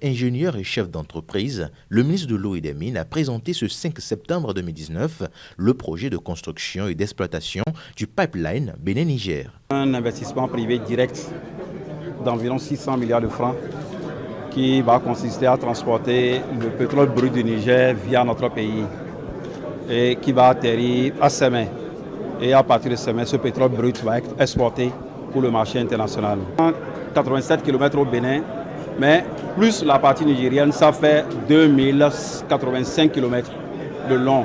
Ingénieur et chef d'entreprise, le ministre de l'Eau et des Mines a présenté ce 5 septembre 2019 le projet de construction et d'exploitation du pipeline Bénin-Niger. Un investissement privé direct d'environ 600 milliards de francs qui va consister à transporter le pétrole brut du Niger via notre pays et qui va atterrir à Sémé. Et à partir de Sémé, ce pétrole brut va être exporté pour le marché international. 87 km au Bénin, mais plus la partie nigérienne, ça fait 2085 km de long.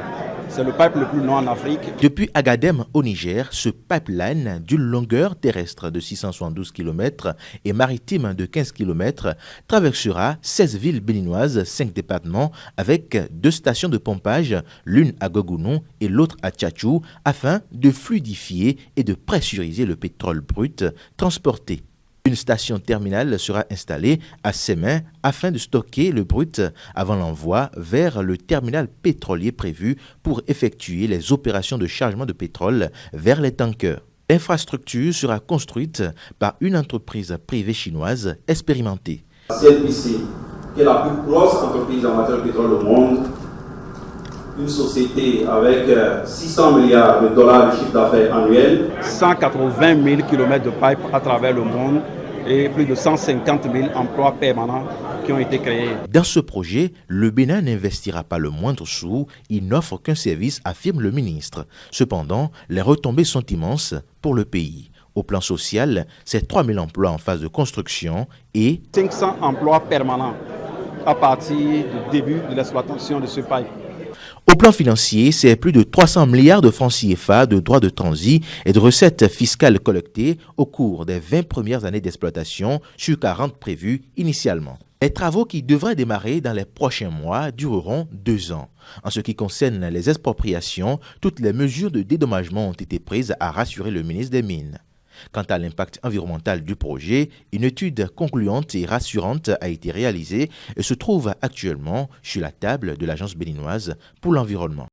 C'est le pipe le plus long en Afrique. Depuis Agadem au Niger, ce pipeline d'une longueur terrestre de 672 km et maritime de 15 km traversera 16 villes béninoises, 5 départements avec 2 stations de pompage, l'une à Gogounou et l'autre à Tchatchou, afin de fluidifier et de pressuriser le pétrole brut transporté. Une station terminale sera installée à Sémé afin de stocker le brut avant l'envoi vers le terminal pétrolier prévu pour effectuer les opérations de chargement de pétrole vers les tankers. L'infrastructure sera construite par une entreprise privée chinoise expérimentée. CNPC, qui est la plus grosse entreprise en matière de pétrole au monde, une société avec 600 milliards de dollars de chiffre d'affaires annuel. 180 000 km de pipe à travers le monde et plus de 150 000 emplois permanents qui ont été créés. Dans ce projet, le Bénin n'investira pas le moindre sou, il n'offre qu'un service, affirme le ministre. Cependant, les retombées sont immenses pour le pays. Au plan social, c'est 3 000 emplois en phase de construction et 500 emplois permanents à partir du début de l'exploitation de ce pipe. Au plan financier, c'est plus de 300 milliards de francs CFA de droits de transit et de recettes fiscales collectées au cours des 20 premières années d'exploitation sur 40 prévues initialement. Les travaux qui devraient démarrer dans les prochains mois dureront 2 ans. En ce qui concerne les expropriations, toutes les mesures de dédommagement ont été prises, a rassuré le ministre des Mines. Quant à l'impact environnemental du projet, une étude concluante et rassurante a été réalisée et se trouve actuellement sur la table de l'Agence béninoise pour l'environnement.